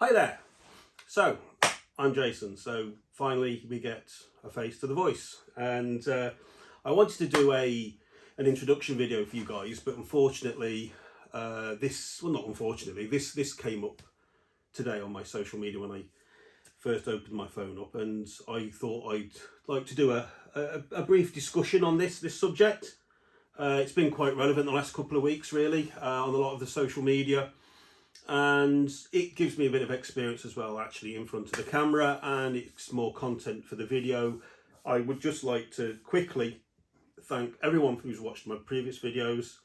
Hi there. So, I'm Jason. So, finally we get a face to the voice. And I wanted to do an introduction video for you guys, but unfortunately, this came up today on my social media when I first opened my phone up, and I thought I'd like to do a brief discussion on this subject. It's been quite relevant the last couple of weeks, really, on a lot of the social media. And it gives me a bit of experience as well, actually, in front of the camera, and it's more content for the video. I would just like to quickly thank everyone who's watched my previous videos.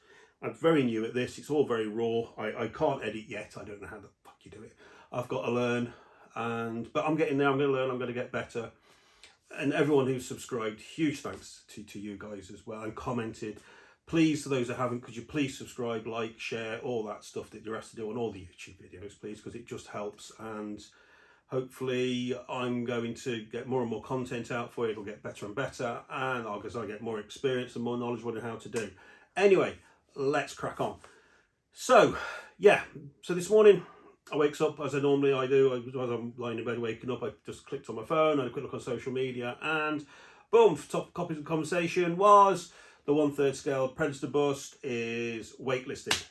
I'm very new at this. It's all very raw. I can't edit yet. I don't know how the fuck you do it. I've got to learn, but I'm getting there. I'm going to learn. I'm going to get better. And everyone who's subscribed, huge thanks to you guys as well, and commented. Please, to those who haven't, could you please subscribe, like, share, all that stuff that you're asked to do on all the YouTube videos, please, because it just helps. And hopefully I'm going to get more and more content out for you. It'll get better and better, and as I get more experience and more knowledge on how to do. Anyway, let's crack on. So, yeah, so this morning I wakes up as I normally do. As I'm lying in bed waking up, I just clicked on my phone, had a quick look on social media, and boom, top topic of conversation was the 1/3 scale Predator bust is waitlisted.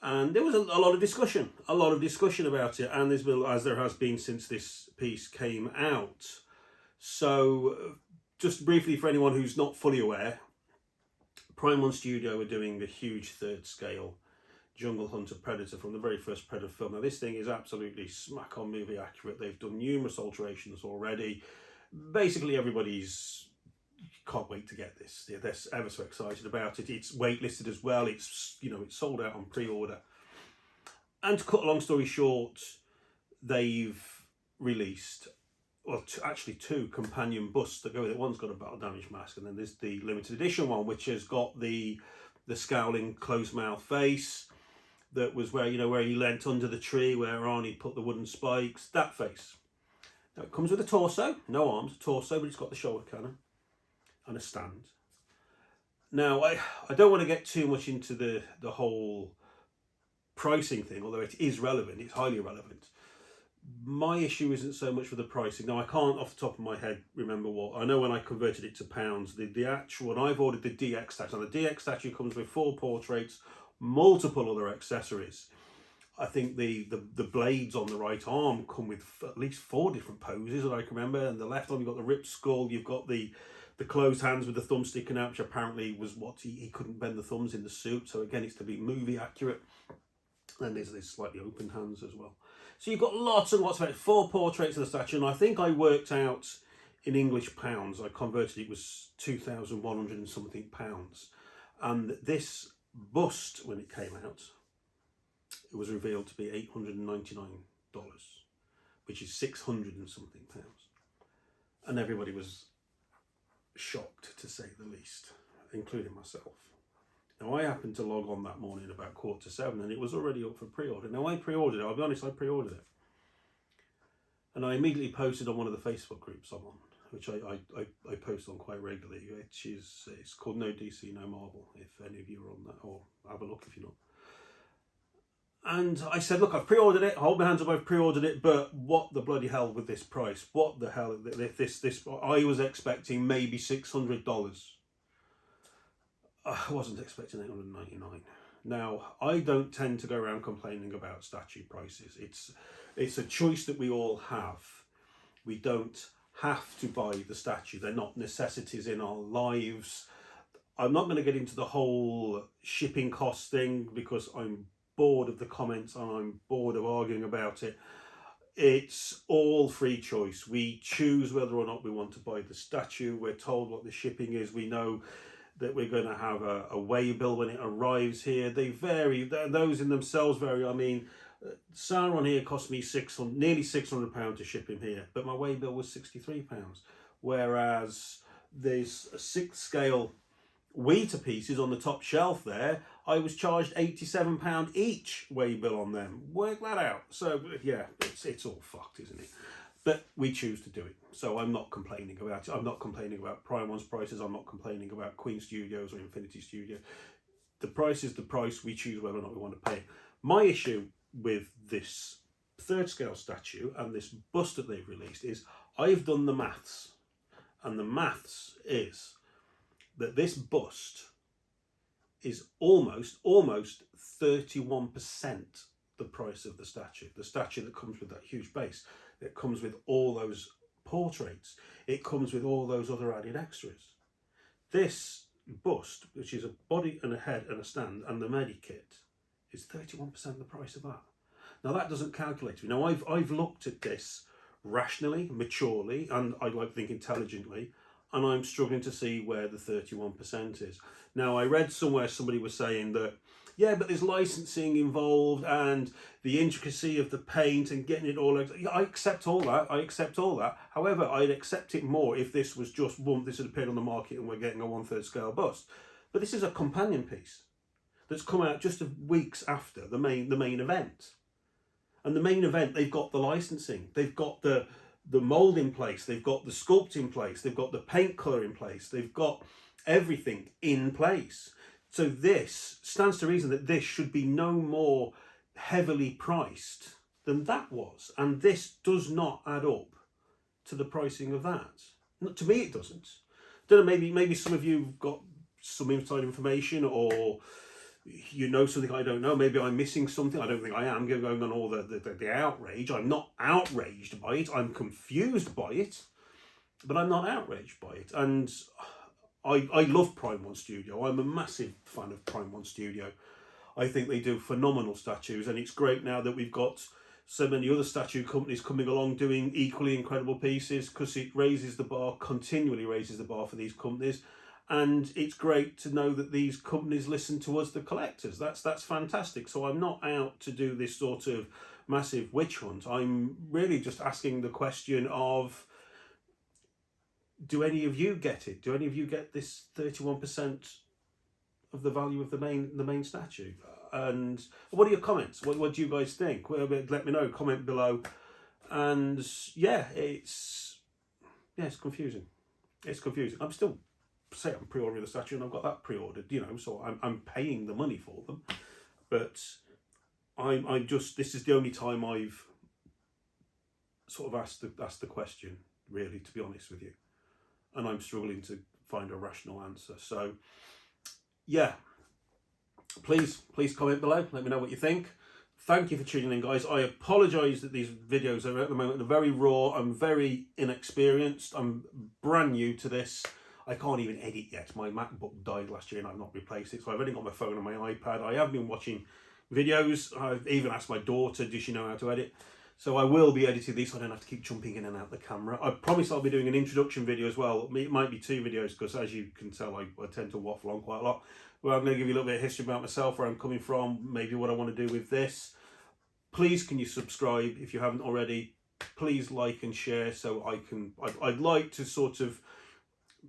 And there was a lot of discussion about it, and there's been, as there has been since this piece came out. So just briefly, for anyone who's not fully aware, Prime One Studio are doing the huge 3rd scale Jungle Hunter Predator from the very first Predator film. Now this thing is absolutely smack on movie accurate. They've done numerous alterations already. Basically everybody's can't wait to get this. They're ever so excited about it. It's waitlisted as well. It's it's sold out on pre-order. And to cut a long story short, they've released actually 2 companion busts that go with it. One's got a battle damage mask, and then there's the limited edition one, which has got the scowling closed mouth face that was where he leant under the tree where Arnie put the wooden spikes. That face. Now it comes with a torso, no arms, torso, but it's got the shoulder cannon and a stand. Now I don't want to get too much into the whole pricing thing, although it is relevant, it's highly relevant. My issue isn't so much with the pricing. Now I can't off the top of my head remember what. I know when I converted it to pounds, the actual, and I've ordered the DX statue. Now the DX statue comes with 4 portraits, multiple other accessories. I think the blades on the right arm come with at least 4 different poses that I can remember. And the left arm, you've got the ripped skull, you've got the closed hands with the thumb sticking out, which apparently was what he couldn't bend the thumbs in the suit. So again, it's to be movie accurate. And there's slightly open hands as well. So you've got lots and lots of 4 portraits of the statue. And I think I worked out in English pounds, I converted it was 2,100 and something pounds. And this bust, when it came out, it was revealed to be $899, which is 600 and something pounds. And everybody was shocked, to say the least, including myself. Now I happened to log on that morning about 6:45, and it was already up for pre-order. Now I pre-ordered it, I'll be honest, I pre-ordered it. And I immediately posted on one of the Facebook groups I'm on, which I post on quite regularly, it's called No DC, No Marvel, if any of you are on that, or have a look if you're not. And I said, look, I've pre-ordered it, hold my hands up, I've pre-ordered it, but what the bloody hell with this price? What the hell, this I was expecting maybe $600. I wasn't expecting $899. Now, I don't tend to go around complaining about statue prices. It's a choice that we all have. We don't have to buy the statue. They're not necessities in our lives. I'm not going to get into the whole shipping cost thing because I'm bored of the comments and I'm bored of arguing about it. It's all free choice. We choose whether or not we want to buy the statue. We're told what the shipping is. We know that we're going to have a way bill when it arrives here. They vary. Those in themselves vary. I mean, Sauron here cost me nearly £600 to ship him here, but my way bill was £63. Whereas there's a 6th scale Weta pieces on the top shelf there, I was charged £87 each way bill on them. Work that out. So yeah, it's all fucked, isn't it? But we choose to do it. So I'm not complaining about it. I'm not complaining about Prime One's prices. I'm not complaining about Queen Studios or Infinity Studio. The price is the price. We choose whether or not we want to pay it. My issue with this third scale statue and this bust that they've released is, I've done the maths, and the maths is that this bust is almost 31% the price of the statue that comes with that huge base. It comes with all those portraits, it comes with all those other added extras. This bust, which is a body and a head and a stand and the medikit, is 31% the price of that. Now that doesn't calculate. Now I've looked at this rationally, maturely, and I'd like to think intelligently, and I'm struggling to see where the 31% is. Now I read somewhere somebody was saying that, yeah, but there's licensing involved and the intricacy of the paint and getting it all. Yeah, I accept all that. However, I'd accept it more if this was just one, this had appeared on the market and we're getting a 1/3 scale bust. But this is a companion piece that's come out just weeks after the main event. And the main event, they've got the licensing, they've got the mould in place, they've got the sculpt in place, they've got the paint colour in place, they've got everything in place. So this stands to reason that this should be no more heavily priced than that was. And this does not add up to the pricing of that. To me, it doesn't. I don't know, maybe some of you have got some inside information, or you know something I don't know. Maybe I'm missing something. I don't think I am going on all the outrage. I'm not outraged by it. I'm confused by it, but I'm not outraged by it. And I love Prime One Studio. I'm a massive fan of Prime One Studio. I think they do phenomenal statues, and it's great now that we've got so many other statue companies coming along doing equally incredible pieces, because it raises the bar, continually raises the bar for these companies. And it's great to know that these companies listen to us, the collectors. That's fantastic. So I'm not out to do this sort of massive witch hunt. I'm really just asking the question of, do any of you get it? Do any of you get this 31% of the value of the main statue? And what are your comments? What do you guys think? Well, let me know. Comment below. And yeah, it's confusing. It's confusing. I'm still saying I'm pre-ordering the statue, and I've got that pre-ordered. So I'm paying the money for them. But I'm just, this is the only time I've sort of asked the question, really, to be honest with you. And I'm struggling to find a rational answer. So, yeah, please comment below. Let me know what you think. Thank you for tuning in, guys. I apologise that these videos are at the moment very raw. I'm very inexperienced. I'm brand new to this. I can't even edit yet. My MacBook died last year and I've not replaced it. So I've only got my phone and my iPad. I have been watching videos. I've even asked my daughter, does she know how to edit? So I will be editing these so I don't have to keep jumping in and out the camera. I promise I'll be doing an introduction video as well. It might be 2 videos, because as you can tell, I tend to waffle on quite a lot. Well, I'm going to give you a little bit of history about myself, where I'm coming from, maybe what I want to do with this. Please, can you subscribe if you haven't already? Please like and share, so I'd like to sort of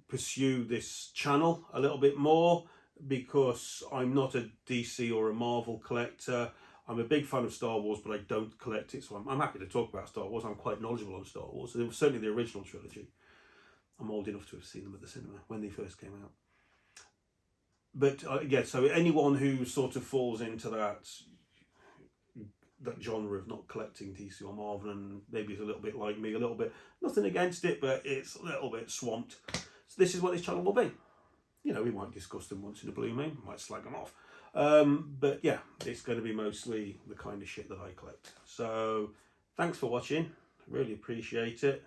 pursue this channel a little bit more, because I'm not a DC or a Marvel collector. I'm a big fan of Star Wars, but I don't collect it, so I'm happy to talk about Star Wars. I'm quite knowledgeable on Star Wars, certainly the original trilogy. I'm old enough to have seen them at the cinema when they first came out. But yeah, so anyone who sort of falls into that genre of not collecting DC or Marvel, and maybe is a little bit like me, a little bit, nothing against it, but it's a little bit swamped. So this is what this channel will be. We might discuss them once in a blue moon, might slag them off. But yeah, it's going to be mostly the kind of shit that I collect. So thanks for watching, really appreciate it.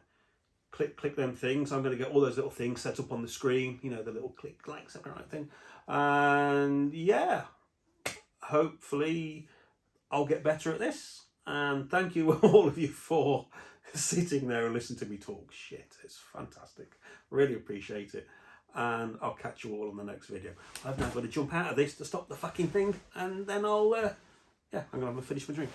Click them things. I'm going to get all those little things set up on the screen, the little click, like, subscribe thing. And yeah, hopefully I'll get better at this. And thank you all of you for sitting there and listening to me talk shit. It's fantastic. Really appreciate it. And I'll catch you all on the next video. I've now got to jump out of this to stop the fucking thing, and then I'm going to finish my drink.